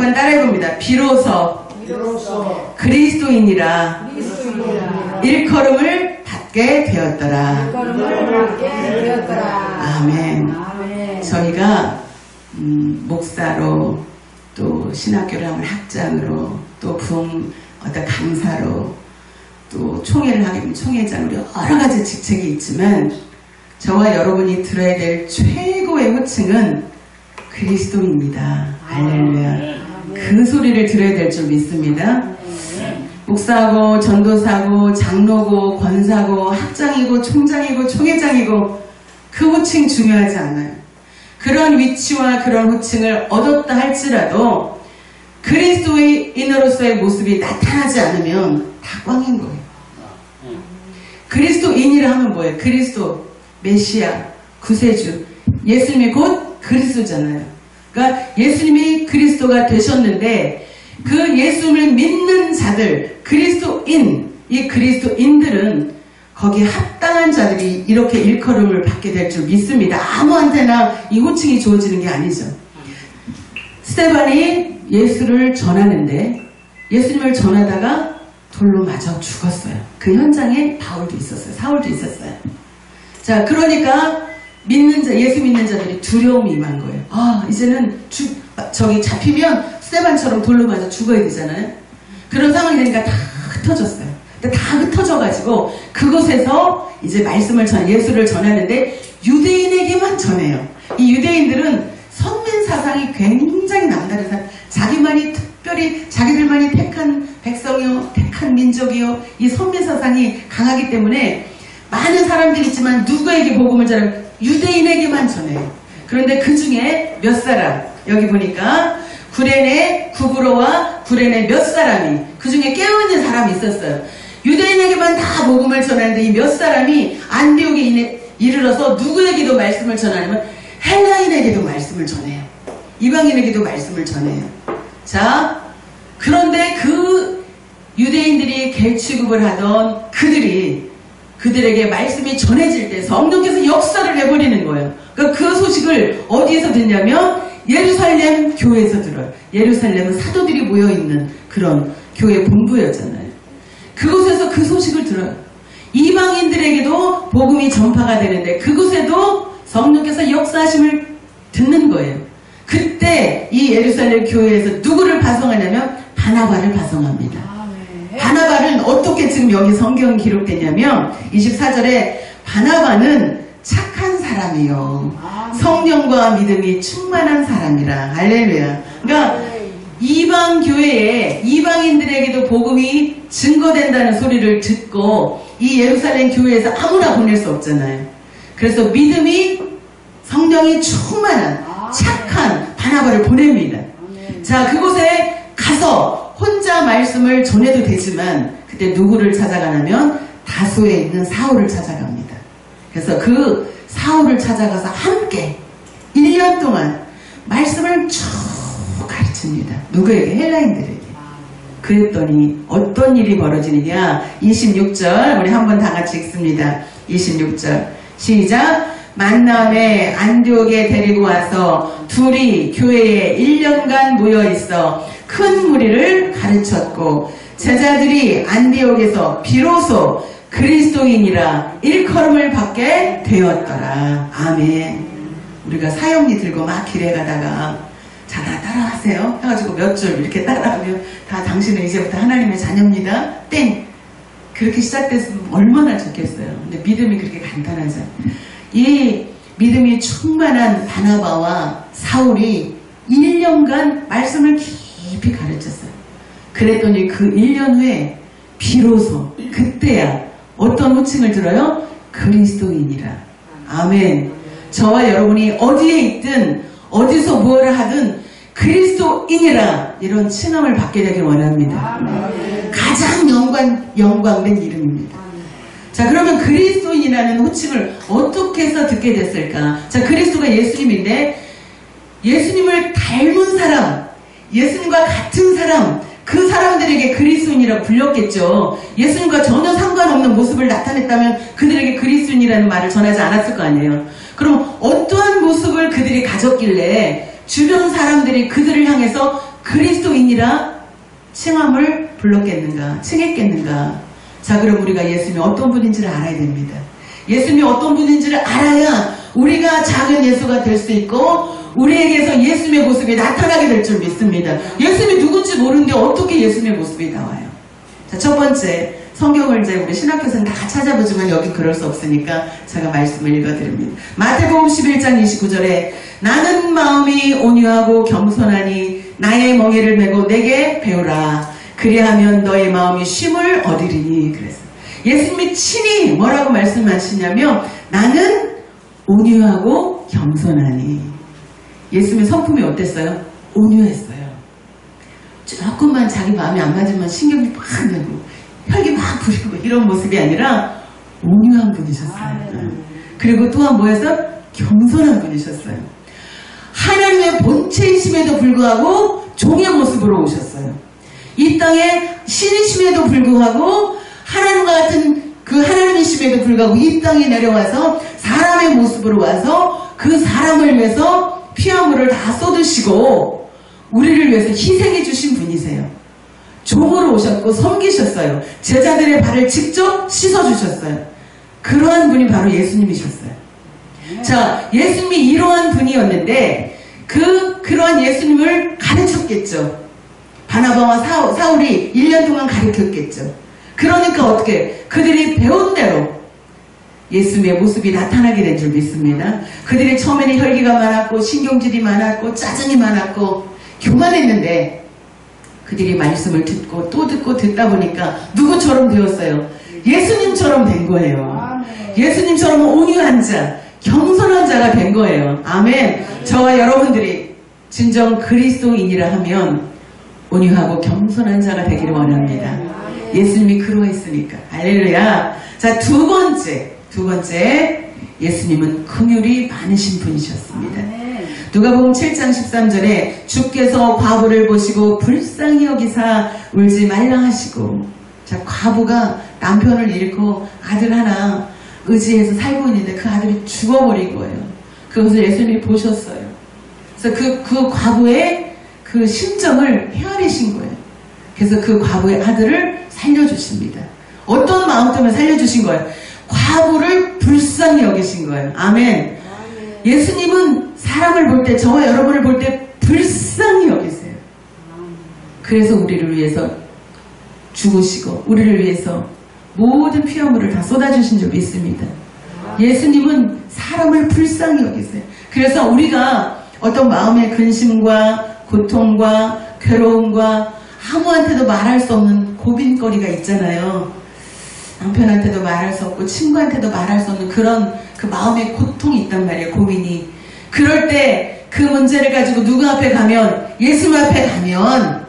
한번 따라해봅니다. 비로소 그리스도인이라 일컬음을 받게 되었더라. 아멘. 저희가 목사로 또 신학교를 하면 학장으로 또 어떤 강사로 또 총회를 하게 되면 총회장으로 여러 가지 직책이 있지만 저와 여러분이 들어야 될 최고의 호칭은 그리스도입니다. 할렐루야. 그 소리를 들어야 될 줄 믿습니다. 목사고 전도사고 장로고 권사고 학장이고 총장이고 총회장이고 그 호칭 중요하지 않아요. 그런 위치와 그런 호칭을 얻었다 할지라도 그리스도인으로서의 모습이 나타나지 않으면 다 꽝인 거예요. 그리스도인이라 하면 뭐예요? 그리스도, 메시아, 구세주, 예수님이 곧 그리스도잖아요. 그러니까 예수님이 그리스도가 되셨는데 그 예수님을 믿는 자들, 그리스도인, 이 그리스도인들은 거기에 합당한 자들이 이렇게 일컬음을 받게 될 줄 믿습니다. 아무한테나 이 호칭이 주어지는 게 아니죠. 스데반이 예수를 전하는데 예수님을 전하다가 돌로 맞아 죽었어요. 그 현장에 바울도 있었어요. 사울도 있었어요. 자, 그러니까 예수 믿는 자들이 두려움이 임한 거예요. 아, 이제는 저기 잡히면 스데반처럼 돌로 맞아 죽어야 되잖아요. 그런 상황이 되니까 다 흩어졌어요. 다 흩어져가지고 그곳에서 이제 예수를 전하는데 유대인에게만 전해요. 이 유대인들은 선민 사상이 굉장히 남다르다. 특별히 자기들만이 택한 백성이요, 택한 민족이요, 이 선민 사상이 강하기 때문에 많은 사람들이 있지만 누구에게 복음을 전하면 유대인에게만 전해요. 그런데 그 중에 몇 사람, 여기 보니까 구레네, 구브로와 구레네 몇 사람이 그 중에 깨어있는 사람이 있었어요. 유대인에게만 다 복음을 전하는데 이 몇 사람이 안디옥에 이르러서 누구에게도 말씀을 전하냐면 헬라인에게도 말씀을 전해요. 이방인에게도 말씀을 전해요. 자, 그런데 그 유대인들이 객취급을 하던 그들에게 말씀이 전해질 때 성령께서 역사를 해버리는 거예요. 그러니까 그 소식을 어디에서 듣냐면 예루살렘 교회에서 들어요. 예루살렘은 사도들이 모여있는 그런 교회 본부였잖아요. 그곳에서 그 소식을 들어요. 이방인들에게도 복음이 전파가 되는데 그곳에도 성령께서 역사하심을 듣는 거예요. 그때 이 예루살렘 교회에서 누구를 파송하냐면 바나바를 파송합니다. 바나바는 어떻게 지금 여기 성경 기록되냐면 24절에 바나바는 착한 사람이요, 성령과 믿음이 충만한 사람이라. 할렐루야. 그러니까 이방 교회에 이방인들에게도 복음이 증거된다는 소리를 듣고 이 예루살렘 교회에서 아무나 보낼 수 없잖아요. 그래서 믿음이 성령이 충만한 착한 바나바를 보냅니다. 자, 그곳에 가서 혼자 말씀을 전해도 되지만 그때 누구를 찾아가냐면 다소에 있는 사울을 찾아갑니다. 그래서 그 사울을 찾아가서 함께 1년 동안 말씀을 쭉 가르칩니다. 누구에게? 헬라인들에게. 그랬더니 어떤 일이 벌어지느냐. 26절 우리 한번 다 같이 읽습니다. 26절 시작. 만남에 안디옥에 데리고 와서 둘이 교회에 1년간 모여있어 큰 무리를 가르쳤고 제자들이 안디옥에서 비로소 그리스도인이라 일컬음을 받게 되었더라. 아멘. 우리가 사형리 들고 막 길에 가다가 자, 나 따라하세요 해가지고 몇 줄 이렇게 따라하면 다 당신은 이제부터 하나님의 자녀입니다. 땡. 그렇게 시작됐으면 얼마나 좋겠어요. 근데 믿음이 그렇게 간단하죠. 이 믿음이 충만한 바나바와 사울이 1년간 말씀을 깊이 가르쳤어요. 그랬더니 그 1년 후에 비로소 그때야 어떤 호칭을 들어요? 그리스도인이라. 아멘. 저와 여러분이 어디에 있든 어디서 무엇을 하든 그리스도인이라 이런 칭함을 받게 되길 원합니다. 가장 영광된 이름입니다. 자, 그러면 그리스도인이라는 호칭을 어떻게 해서 듣게 됐을까? 자, 그리스도가 예수님인데 예수님을 닮은 사람, 예수님과 같은 사람, 그 사람들에게 그리스도인이라고 불렸겠죠. 예수님과 전혀 상관없는 모습을 나타냈다면 그들에게 그리스도인이라는 말을 전하지 않았을 거 아니에요. 그럼 어떠한 모습을 그들이 가졌길래 주변 사람들이 그들을 향해서 그리스도인이라 칭함을 불렀겠는가, 칭했겠는가. 자, 그럼 우리가 예수님이 어떤 분인지를 알아야 됩니다. 예수님이 어떤 분인지를 알아야 우리가 작은 예수가 될 수 있고 우리에게서 예수님의 모습이 나타나게 될 줄 믿습니다. 예수님이 누군지 모르는데 어떻게 예수님의 모습이 나와요? 자, 첫 번째, 성경을 이제 우리 신학교에서는 다 찾아보지만 여기 그럴 수 없으니까 제가 말씀을 읽어드립니다. 마태복음 11장 29절에 나는 마음이 온유하고 겸손하니 나의 멍에를 메고 내게 배우라. 그리하면 너의 마음이 쉼을 얻으리니. 그래서 예수님이 친히 뭐라고 말씀하시냐면 나는 온유하고 겸손하니. 예수님의 성품이 어땠어요? 온유했어요. 조금만 자기 마음이 안 맞으면 신경이 막 내고 혈기 막 부리고 이런 모습이 아니라 온유한 분이셨어요. 그리고 또한 뭐였어요? 겸손한 분이셨어요. 하나님의 본체이심에도 불구하고 종의 모습으로 오셨어요. 이 땅에 신이심에도 불구하고 하나님과 같은 그 하나님이심에도 불구하고 이 땅에 내려와서 사람의 모습으로 와서 그 사람을 위해서 피와 물을 다 쏟으시고 우리를 위해서 희생해 주신 분이세요. 종으로 오셨고 섬기셨어요. 제자들의 발을 직접 씻어주셨어요. 그러한 분이 바로 예수님이셨어요. 자, 예수님이 이러한 분이었는데 그러한 예수님을 가르쳤겠죠. 바나바와 사울이 1년 동안 가르쳤겠죠. 그러니까 어떻게 그들이 배운 대로 예수님의 모습이 나타나게 된 줄 믿습니다. 그들이 처음에는 혈기가 많았고 신경질이 많았고 짜증이 많았고 교만했는데 그들이 말씀을 듣고 또 듣고 듣다 보니까 누구처럼 되었어요? 예수님처럼 된 거예요. 예수님처럼 온유한 자, 겸손한 자가 된 거예요. 아멘. 저와 여러분들이 진정 그리스도인이라 하면 온유하고 겸손한 자가 되기를 원합니다. 예수님이 그러했으니까. 할렐루야. 자, 두 번째 예수님은 긍휼이 많으신 분이셨습니다. 누가복음 7장 13절에 주께서 과부를 보시고 불쌍히 여기사 울지 말라 하시고. 자, 과부가 남편을 잃고 아들 하나 의지해서 살고 있는데 그 아들이 죽어버린 거예요. 그것을 예수님이 보셨어요. 그래서 그 과부의 그 심정을 헤아리신 거예요. 그래서 그 과부의 아들을 살려주십니다. 어떤 마음 때문에 살려주신 거예요? 과부를 불쌍히 여기신 거예요. 아멘. 예수님은 사람을 볼 때, 저와 여러분을 볼 때 불쌍히 여기세요. 그래서 우리를 위해서 죽으시고 우리를 위해서 모든 피와 물을 다 쏟아주신 줄 믿습니다. 예수님은 사람을 불쌍히 여기세요. 그래서 우리가 어떤 마음의 근심과 고통과 괴로움과 아무한테도 말할 수 없는 고민거리가 있잖아요. 남편한테도 말할 수 없고 친구한테도 말할 수 없는 그런 그 마음의 고통이 있단 말이에요. 고민이. 그럴 때 그 문제를 가지고 누구 앞에 가면, 예수님 앞에 가면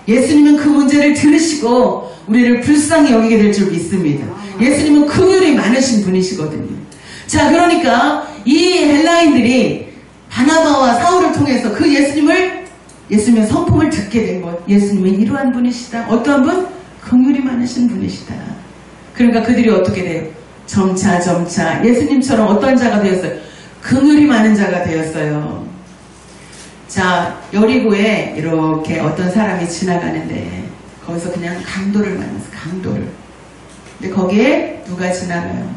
예수님은 그 문제를 들으시고 우리를 불쌍히 여기게 될 줄 믿습니다. 예수님은 긍휼이 많으신 분이시거든요. 자, 그러니까 이 헬라인들이 바나바와 사울을 통해서 그 예수님의 성품을 듣게 된 것. 예수님은 이러한 분이시다. 어떠한 분? 긍휼이 많으신 분이시다. 그러니까 그들이 어떻게 돼요? 점차 예수님처럼 어떤 자가 되었어요? 긍휼이 많은 자가 되었어요. 자, 여리고에 이렇게 어떤 사람이 지나가는데 거기서 그냥 강도를 만났어. 강도를. 근데 거기에 누가 지나가요?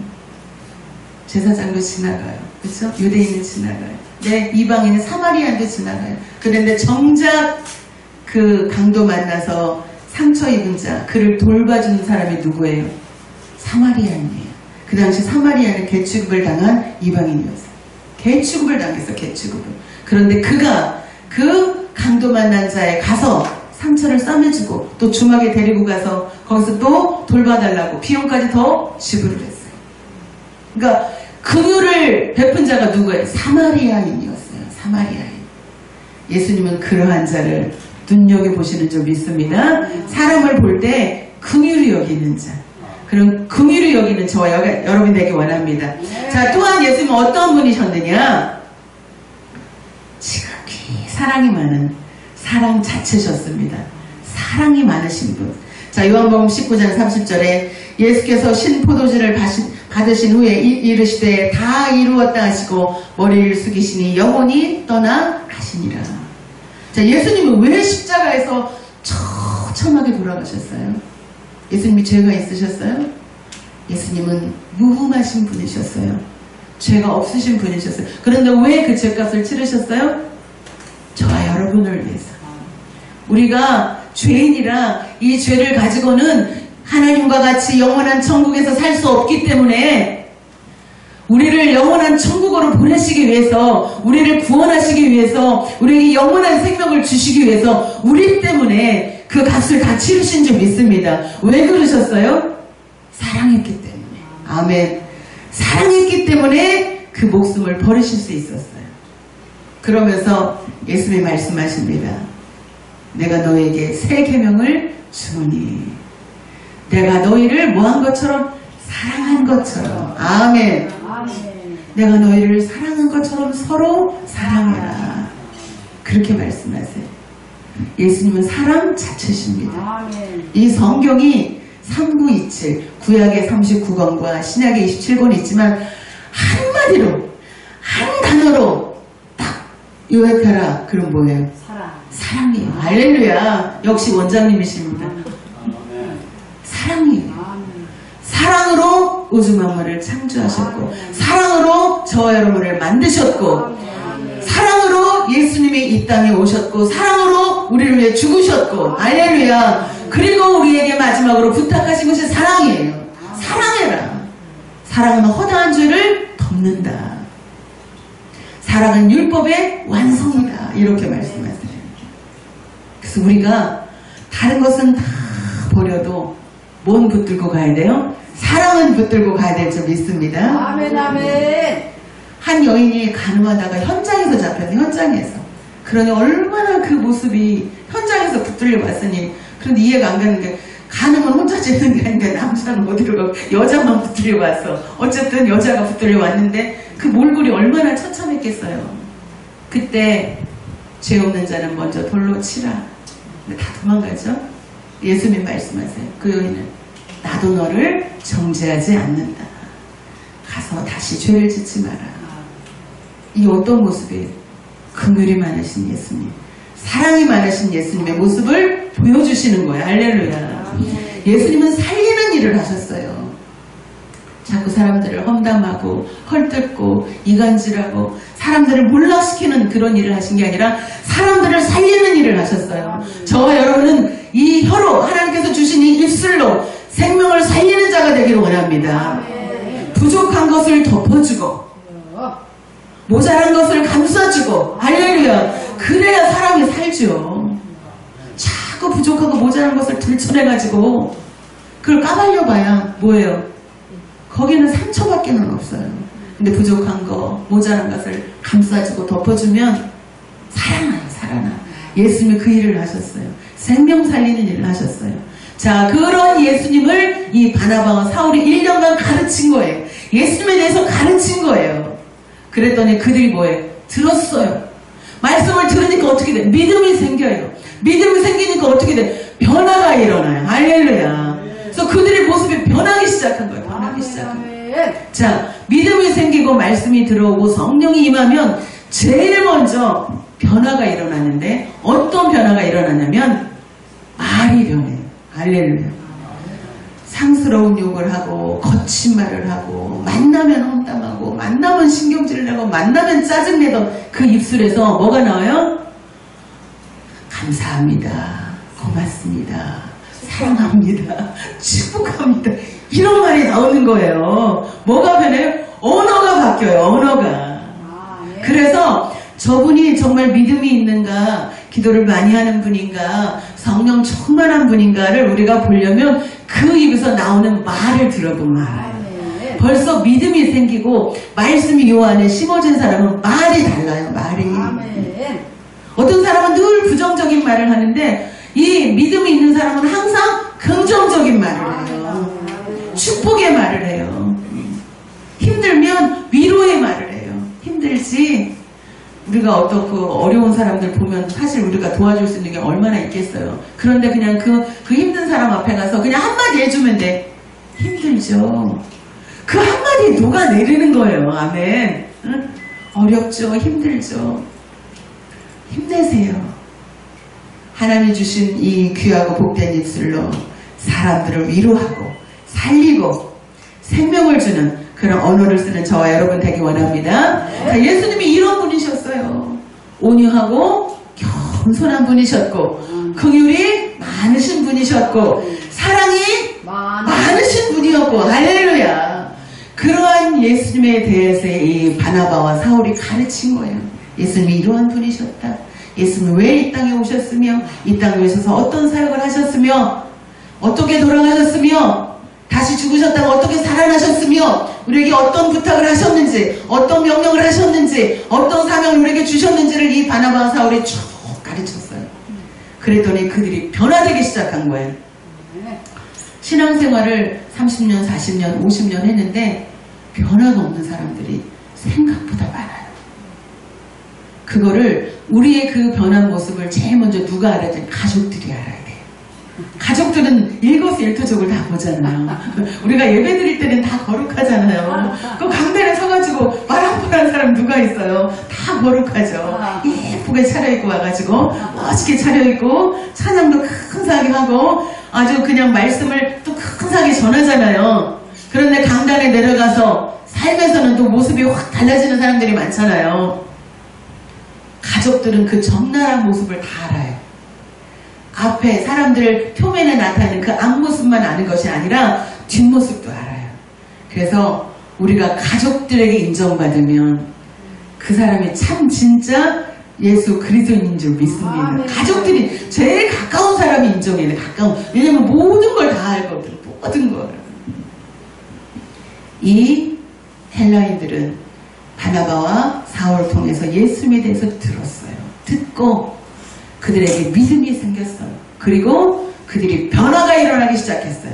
제사장도 지나가요. 그렇죠? 유대인은 지나가요. 네, 이방인은 사마리아인도 지나가요. 그런데 정작 그 강도 만나서 상처 입은 자, 그를 돌봐주는 사람이 누구예요? 사마리아인이에요. 그 당시 사마리아는 개취급을 당한 이방인이었어요. 개취급을 당했어, 개취급을. 그런데 그가 그 강도 만난 자에 가서 상처를 싸매주고 또 주막에 데리고 가서 거기서 또 돌봐달라고 비용까지 더 지불을 했어요. 그러니까 긍휼을 베푼 자가 누구예요? 사마리아인이었어요. 사마리아인. 예수님은 그러한 자를 눈여겨보시는 줄 믿습니다. 사람을 볼 때 긍휼히 여기는 자. 그럼 긍휼히 여기는 저와 여러분이 되기 원합니다. 자, 또한 예수님은 어떤 분이셨느냐? 지극히 사랑이 많은 사랑 자체셨습니다. 사랑이 많으신 분. 자, 요한복음 19장 30절에 예수께서 신포도주를 받으신 후에 이르시되 다 이루었다 하시고 머리를 숙이시니 영혼이 떠나 가시니라. 자, 예수님은 왜 십자가에서 처참하게 돌아가셨어요? 예수님이 죄가 있으셨어요? 예수님은 무흠하신 분이셨어요. 죄가 없으신 분이셨어요. 그런데 왜 그 죄값을 치르셨어요? 저와 여러분을 위해서. 우리가 죄인이라 이 죄를 가지고는 하나님과 같이 영원한 천국에서 살 수 없기 때문에 우리를 영원한 천국으로 보내시기 위해서, 우리를 구원하시기 위해서, 우리에게 영원한 생명을 주시기 위해서 우리 때문에 그 값을 다 치르신 줄 믿습니다. 왜 그러셨어요? 사랑했기 때문에. 아멘. 사랑했기 때문에 그 목숨을 버리실 수 있었어요. 그러면서 예수님이 말씀하십니다. 내가 너에게 새 계명을 주노니 내가 너희를 뭐한 것처럼 사랑한 것처럼. 아멘. 내가 너희를 사랑한 것처럼 서로 사랑해라. 그렇게 말씀하세요. 예수님은 사랑 자체십니다. 이 성경이 3927 구약의 39권과 신약의 27권이 있지만 한마디로 한 단어로 딱 요약하라. 그럼 뭐예요? 사랑이에요. 할렐루야. 역시 원장님이십니다. 사랑이에요. 사랑으로 우주 만물을 창조하셨고, 사랑으로 저와 여러분을 만드셨고, 사랑으로 예수님이 이 땅에 오셨고, 사랑으로 우리를 위해 죽으셨고, 할렐루야. 그리고 우리에게 마지막으로 부탁하신 것이 사랑이에요. 사랑해라. 사랑은 허다한 죄를 덮는다. 사랑은 율법의 완성이다. 이렇게 말씀하세요. 그래서 우리가 다른 것은 다 버려도 뭔 붙들고 가야 돼요? 사랑은 붙들고 가야 될 줄 믿습니다. 아멘, 아멘. 한 여인이 가늠하다가 현장에서 잡혔네. 현장에서. 그러니 얼마나 그 모습이 현장에서 붙들려 왔으니. 그런데 이해가 안 가는 게, 가늠은 혼자 짓는 게 아닌데 남자는 어디로 가고 여자만 붙들려 왔어. 어쨌든 여자가 붙들려 왔는데 그 몰골이 얼마나 처참했겠어요. 그때 죄 없는 자는 먼저 돌로 치라. 근데 다 도망가죠. 예수님 말씀하세요. 그 여인은 나도 너를 정죄하지 않는다. 가서 다시 죄를 짓지 마라. 이 어떤 모습이에요? 긍휼이 많으신 예수님, 사랑이 많으신 예수님의 모습을 보여주시는 거예요. 할렐루야. 예수님은 살리는 일을 하셨어요. 자꾸 사람들을 험담하고 헐뜯고 이간질하고 사람들을 몰락시키는 그런 일을 하신 게 아니라 사람들을 살리는 일을 하셨어요. 저와 여러분은 이 혀로, 하나님께서 주신 이 입술로 생명을 살리는 자가 되기를 원합니다. 부족한 것을 덮어주고 모자란 것을 감싸주고, 할렐루야. 그래야 사람이 살죠. 자꾸 부족하고 모자란 것을 들춰내가지고 그걸 까발려봐야 뭐예요? 거기는 상처밖에는 없어요. 근데 부족한 거, 모자란 것을 감싸주고 덮어주면 살아나. 예수님이 그 일을 하셨어요. 생명 살리는 일을 하셨어요. 자, 그런 예수님을 이 바나바와 사울이 1년간 가르친 거예요. 예수님에 대해서 가르친 거예요. 그랬더니 그들이 뭐예요? 들었어요. 말씀을 들으니까 어떻게 돼? 믿음이 생겨요. 믿음이 생기니까 어떻게 돼? 변화가 일어나요. 할렐루야. 그래서 그들의 모습이 변하기 시작한 거예요. 변하기 시작한 거예요. 자, 믿음이 생기고 말씀이 들어오고 성령이 임하면 제일 먼저 변화가 일어나는데, 어떤 변화가 일어나냐면 말이 변해요. 할렐루야. 상스러운 욕을 하고 거친 말을 하고 만나면 험담하고 만나면 신경질을 내고 만나면 짜증내던 그 입술에서 뭐가 나와요? 감사합니다. 고맙습니다. 사랑합니다. 축복합니다. 이런 말이 나오는 거예요. 뭐가 변해요? 언어가 바뀌어요. 언어가. 그래서 저분이 정말 믿음이 있는가, 기도를 많이 하는 분인가, 성령 충만한 분인가를 우리가 보려면 그 입에서 나오는 말을 들어보면 알아요. 벌써 믿음이 생기고 말씀이 요 안에 심어진 사람은 말이 달라요. 말이. 어떤 사람은 늘 부정적인 말을 하는데 이 믿음이 있는 사람은 항상 긍정적인 말을 해요. 축복의 말을 해요. 힘들면 위로의 말을 해요. 힘들지 우리가 어떻고 어려운 사람들 보면 사실 우리가 도와줄 수 있는 게 얼마나 있겠어요. 그런데 그냥 그 힘든 사람 앞에 가서 그냥 한마디 해주면 돼. 힘들죠. 그 한마디에 녹아내리는 거예요. 아멘. 응? 어렵죠. 힘들죠. 힘내세요. 하나님 주신 이 귀하고 복된 입술로 사람들을 위로하고 살리고 생명을 주는 그런 언어를 쓰는 저와 여러분 되기 원합니다. 자, 예수님이 이런 분이셨어요. 온유하고 겸손한 분이셨고 긍휼이 많으신 분이셨고 사랑이 많으신 분이었고 할렐루야. 그러한 예수님에 대해서 이 바나바와 사울이 가르친 거예요. 예수님이 이러한 분이셨다. 예수님이 왜 이 땅에 오셨으며 이 땅에 오셔서 어떤 사역을 하셨으며 어떻게 돌아가셨으며 다시 죽으셨다가 어떻게 살아나셨으며 우리에게 어떤 부탁을 하셨는지 어떤 명령을 하셨는지 어떤 사명을 우리에게 주셨는지를 이 바나바와 사울이 쭉 가르쳤어요. 그랬더니 그들이 변화되기 시작한 거예요. 신앙생활을 30년, 40년, 50년 했는데 변화가 없는 사람들이 생각보다 많아요. 그거를 우리의 그 변한 모습을 제일 먼저 누가 알아야 돼? 가족들이 알아야 돼. 가족들은 일거수일투족을 다 보잖아요. 우리가 예배 드릴 때는 다 거룩하잖아요. 그 강단에 서가지고 말 한 번 한 사람 누가 있어요? 다 거룩하죠. 예쁘게 차려입고 와가지고 멋지게 차려입고 찬양도 큰사하게 하고 아주 그냥 말씀을 또 큰사하게 전하잖아요. 그런데 강단에 내려가서 삶에서는 또 모습이 확 달라지는 사람들이 많잖아요. 가족들은 그 적나라한 모습을 다 알아요. 앞에 사람들 표면에 나타나는 그 앞모습만 아는 것이 아니라 뒷모습도 알아요. 그래서 우리가 가족들에게 인정받으면 그 사람이 참 진짜 예수 그리스도인인 줄 믿습니다. 가족들이 제일 가까운 사람이 인정해요. 왜냐면 모든 걸 다 알거든. 모든 걸. 이 헬라인들은 바나바와 사울을 통해서 예수님에 대해서 들었어요. 듣고 그들에게 믿음이 생겼어요. 그리고 그들이 변화가 일어나기 시작했어요.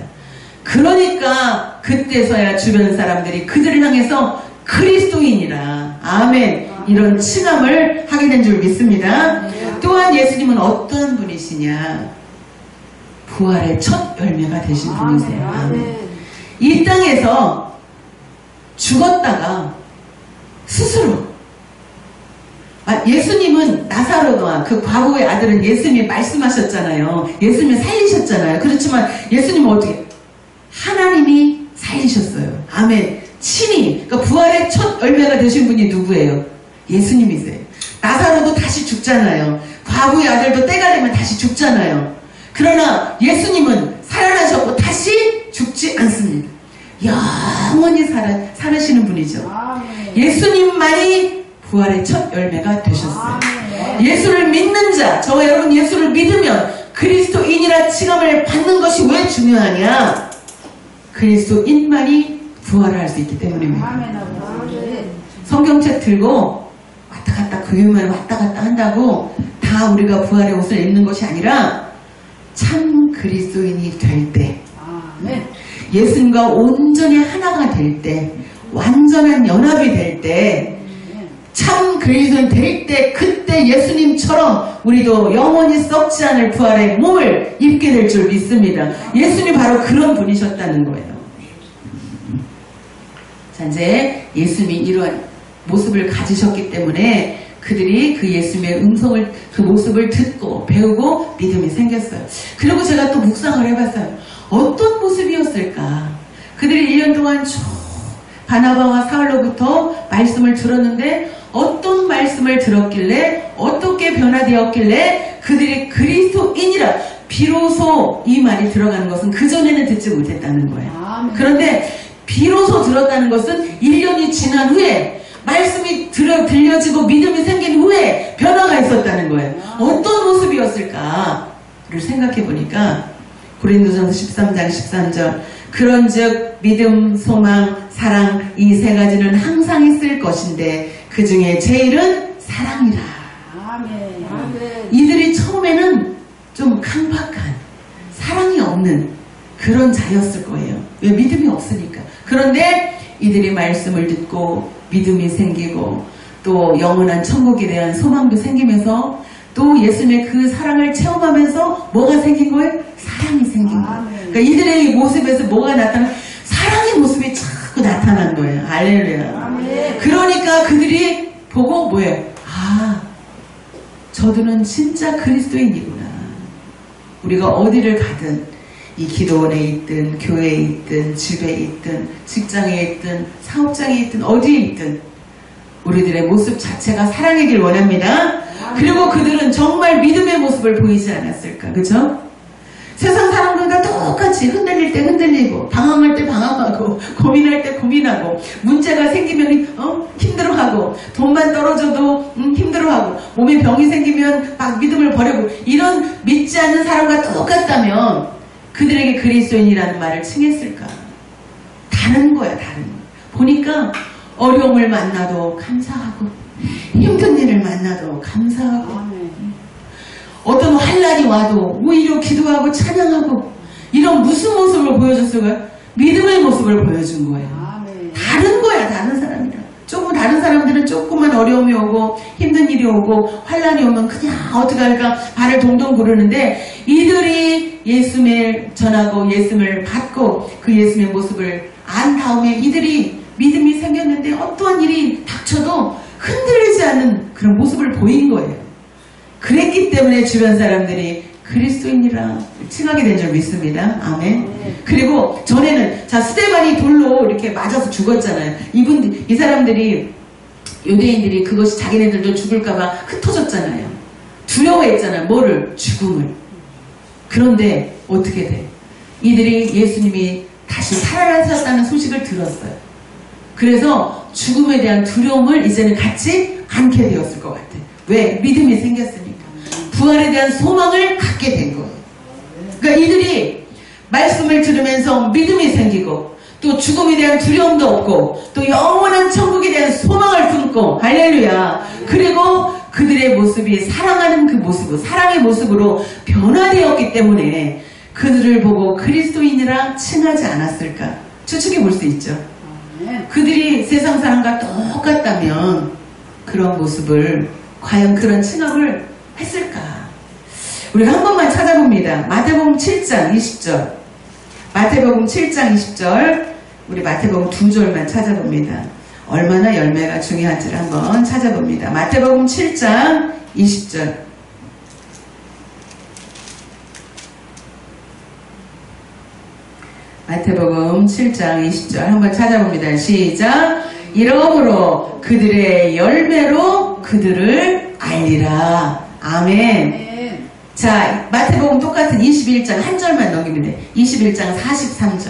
그러니까 그때서야 주변 사람들이 그들을 향해서 그리스도인이라 아멘 이런 칭함을 하게 된 줄 믿습니다. 또한 예수님은 어떤 분이시냐? 부활의 첫 열매가 되신 분이세요. 아멘. 이 땅에서 죽었다가 스스로 예수님은 나사로와 그 과거의 아들은 예수님이 말씀하셨잖아요. 예수님이 살리셨잖아요. 그렇지만 예수님은 어떻게? 하나님이 살리셨어요. 아멘. 친히 그러니까 부활의 첫 열매가 되신 분이 누구예요? 예수님이세요. 나사로도 다시 죽잖아요. 과거의 아들도 때가 되면 다시 죽잖아요. 그러나 예수님은 살아나셨고 다시 죽지 않습니다. 영원히 살으시는 분이죠. 예수님만이 부활의 첫 열매가 되셨어요. 예수를 믿는 자, 저와 여러분 예수를 믿으면 그리스도인이라 칭함을 받는 것이 왜 중요하냐? 그리스도인만이 부활을 할 수 있기 때문입니다. 성경책 들고 왔다 갔다 그 위만 왔다 갔다 한다고 다 우리가 부활의 옷을 입는 것이 아니라 참 그리스도인이 될 때, 예수님과 온전히 하나가 될 때, 완전한 연합이 될 때, 참 그리스도인 될 때, 그때 예수님처럼 우리도 영원히 썩지 않을 부활의 몸을 입게 될 줄 믿습니다. 예수님이 바로 그런 분이셨다는 거예요. 자, 이제 예수님이 이러한 모습을 가지셨기 때문에 그들이 그 예수님의 음성을, 그 모습을 듣고 배우고 믿음이 생겼어요. 그리고 제가 또 묵상을 해봤어요. 어떤 모습이었을까? 그들이 1년 동안 쭉 바나바와 사울로부터 말씀을 들었는데 어떤 말씀을 들었길래 어떻게 변화되었길래 그들이 그리스도인이라 비로소 이 말이 들어가는 것은 그전에는 듣지 못했다는 거예요. 그런데 비로소 들었다는 것은 1년이 지난 후에 말씀이 들려지고 믿음이 생긴 후에 변화가 있었다는 거예요. 어떤 모습이었을까를 생각해 보니까 고린도전서 13장 13절 그런즉 믿음, 소망, 사랑 이 세 가지는 항상 있을 것인데 그 중에 제일은 사랑이라. 아멘. 이들이 처음에는 좀 강박한 사랑이 없는 그런 자였을 거예요. 왜? 믿음이 없으니까. 그런데 이들이 말씀을 듣고 믿음이 생기고 또 영원한 천국에 대한 소망도 생기면서 또 예수님의 그 사랑을 체험하면서 뭐가 생긴 거예요? 사랑이 생긴 거예요. 그러니까 이들의 이 모습에서 뭐가 나타나? 사랑의 모습이 자꾸 나타난 거예요. 할렐루야. 그러니까 그들이 보고 뭐예요? 아, 저들은 진짜 그리스도인이구나. 우리가 어디를 가든 이 기도원에 있든 교회에 있든 집에 있든 직장에 있든 사업장에 있든 어디에 있든 우리들의 모습 자체가 사랑이길 원합니다. 그리고 그들은 정말 믿음의 모습을 보이지 않았을까? 그죠? 세상 사람들과 똑같이 흔들릴 때 흔들리고 방황할 때 방황하고 고민할 때 고민하고 문제가 생기면 힘들어하고 돈만 떨어져도 힘들어하고 몸에 병이 생기면 막 믿음을 버리고 이런 믿지 않는 사람과 똑같다면 그들에게 그리스도인이라는 말을 칭했을까? 다른 거야, 다른 거. 보니까 어려움을 만나도 감사하고 힘든 일을 만나도 감사하고 어떤 환난이 와도 오히려 기도하고 찬양하고 이런 무슨 모습을 보여줬을까요? 믿음의 모습을 보여준 거예요. 다른 거야, 다른 사람이랑. 조금 다른 사람들은 조금만 어려움이 오고 힘든 일이 오고 환난이 오면 그냥 어떡할까 발을 동동 구르는데 이들이 예수님을 전하고 예수님을 받고 그 예수님의 모습을 안 다음에 이들이 믿음이 생겼는데 어떠한 일이 닥쳐도 흔들리지 않는 그런 모습을 보인 거예요. 그랬기 때문에 주변 사람들이 그리스도인이라 칭하게 된 줄 믿습니다. 아멘. 그리고 전에는 스데반이 돌로 이렇게 맞아서 죽었잖아요. 이 사람들이 유대인들이 그것이 자기네들도 죽을까봐 흩어졌잖아요. 두려워했잖아요. 뭐를? 죽음을. 그런데 어떻게 돼? 이들이 예수님이 다시 살아나셨다는 소식을 들었어요. 그래서 죽음에 대한 두려움을 이제는 갖지 않게 되었을 것 같아요. 왜? 믿음이 생겼으니까. 부활에 대한 소망을 갖게 된 거예요. 그러니까 이들이 말씀을 들으면서 믿음이 생기고 또 죽음에 대한 두려움도 없고 또 영원한 천국에 대한 소망을 품고 할렐루야. 그리고 그들의 모습이 사랑하는 그 모습, 사랑의 모습으로 변화되었기 때문에 그들을 보고 그리스도인이라 칭하지 않았을까? 추측해 볼 수 있죠. 그들이 세상 사람과 똑같다면 그런 모습을 과연 그런 칭함을 했을까? 우리가 한 번만 찾아봅니다. 마태복음 7장 20절. 마태복음 7장 20절. 우리 마태복음 2절만 찾아봅니다. 얼마나 열매가 중요한지를 한번 찾아봅니다. 마태복음 7장 20절. 마태복음 7장 20절 한번 찾아봅니다. 시작. 이러므로 그들의 열매로 그들을 알리라. 아멘. 자, 마태복음 똑같은 21장 한 절만 넘기면 돼. 21장 43절.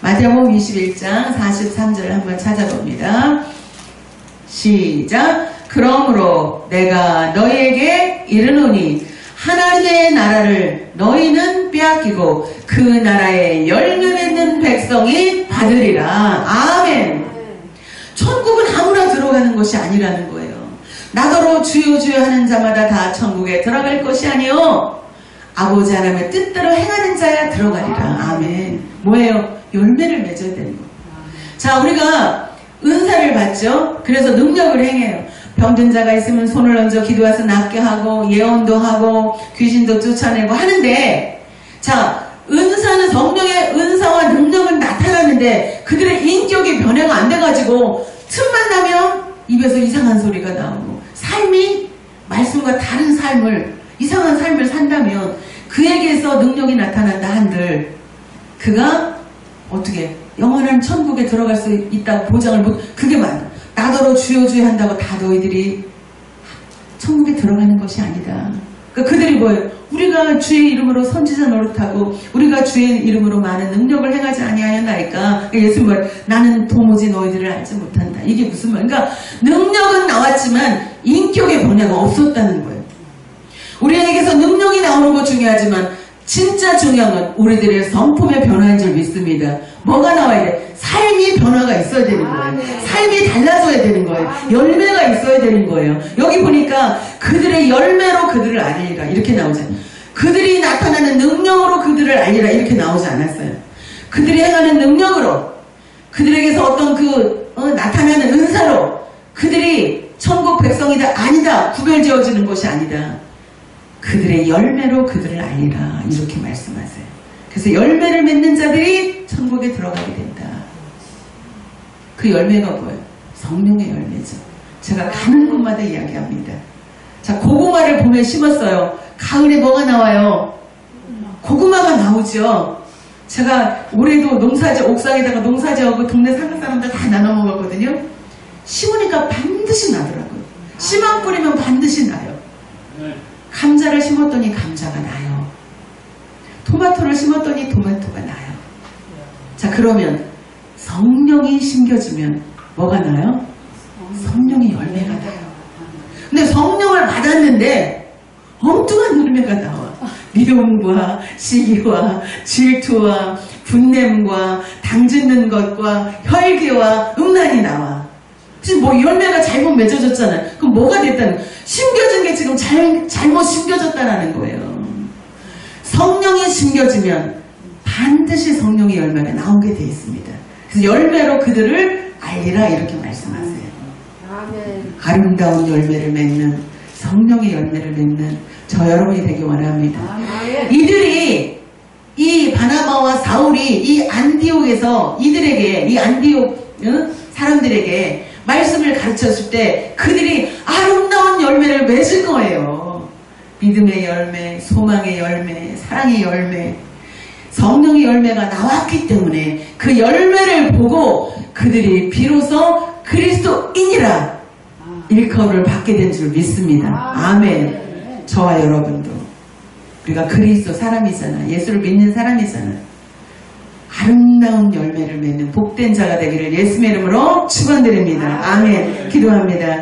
마태복음 21장 43절을 한번 찾아봅니다. 시작. 그러므로 내가 너희에게 이르노니 하나님의 나라를 너희는 빼앗기고 그 나라에 열매 맺는 백성이 받으리라. 아멘. 천국은 아무나 들어가는 것이 아니라는 거예요. 나더러 주여 주여 하는 자마다 다 천국에 들어갈 것이 아니요 아버지 하나님의 뜻대로 행하는 자야 들어가리라. 아멘. 뭐예요? 열매를 맺어야 되는 거. 자, 우리가 은사를 받죠. 그래서 능력을 행해요. 병든 자가 있으면 손을 얹어 기도해서 낫게 하고 예언도 하고 귀신도 쫓아내고 하는데, 자, 은사는 성령의 은사와 능력은 나타나는데 그들의 인격이 변화가 안 돼가지고 틈만 나면 입에서 이상한 소리가 나오고 삶이 말씀과 다른 삶을, 이상한 삶을 산다면 그에게서 능력이 나타난다 한들 그가 어떻게 영원한 천국에 들어갈 수 있다고 보장을 못, 그게 맞아. 나더러 주여 주여 한다고 다 너희들이 천국에 들어가는 것이 아니다. 그러니까 그들이 뭐예요? 우리가 주의 이름으로 선지자 노릇하고 우리가 주의 이름으로 많은 능력을 행하지 아니하였나이까. 그러니까 예수님 말 나는 도무지 너희들을 알지 못한다. 이게 무슨 말? 그러니까 능력은 나왔지만 인격의 변화가 없었다는 거예요. 우리에게서 능력이 나오는 거 중요하지만 진짜 중요한 건 우리들의 성품의 변화인 줄 믿습니다. 뭐가 나와야 돼? 삶이 변화가 있어야 되는 거예요. 삶이 달라져야 되는 거예요. 열매가 있어야 되는 거예요. 여기 보니까 그들의 열매로 그들을 알리라 이렇게 나오잖아요. 그들이 나타나는 능력으로 그들을 알리라 이렇게 나오지 않았어요. 그들이 행하는 능력으로, 그들에게서 어떤 나타나는 은사로 그들이 천국 백성이다 아니다 구별지어지는 것이 아니다. 그들의 열매로 그들을 알리라 이렇게 말씀하세요. 그래서 열매를 맺는 자들이 천국에 들어가게 된다. 그 열매가 뭐예요? 성령의 열매죠. 제가 가는 곳마다 이야기합니다. 자, 고구마를 봄에 심었어요. 가을에 뭐가 나와요? 나오죠. 제가 올해도 농사지 옥상에다가 농사지하고 동네 상가 사람들 다 나눠 먹었거든요. 심으니까 반드시 나더라고요. 씨만 뿌리면 반드시 나요. 감자를 심었더니 감자가 나요. 토마토를 심었더니 토마토가 나요. 자, 그러면 성령이 심겨지면 뭐가 나요? 성령의 열매가 나요. 근데 성령을 받았는데 엉뚱한 열매가 나와. 미움과 시기와 질투와 분냄과 당짓는 것과 혈기와 음란이 나와. 지금 뭐 열매가 잘못 맺어졌잖아요. 그럼 뭐가 됐다는 거예요? 심겨진 게 지금 잘못 심겨졌다는 거예요. 성령이 심겨지면 반드시 성령의 열매가 나오게 되어 있습니다. 그래서 열매로 그들을 알리라 이렇게 말씀하세요. 아름다운 열매를 맺는 성령의 열매를 맺는 저 여러분이 되기 원합니다. 이들이 이 바나바와 사울이 이 안디옥에서 이들에게 이 안디옥 사람들에게 말씀을 가르쳤을 때 그들이 아름다운 열매를 맺을 거예요. 믿음의 열매, 소망의 열매, 사랑의 열매, 성령의 열매가 나왔기 때문에 그 열매를 보고 그들이 비로소 그리스도인이라 일컬음을 받게 된 줄 믿습니다. 아멘. 저와 여러분도 우리가 그리스도 사람이잖아. 예수를 믿는 사람이잖아. 아름다운 열매를 맺는 복된 자가 되기를 예수의 이름으로 축원드립니다. 아멘. 기도합니다.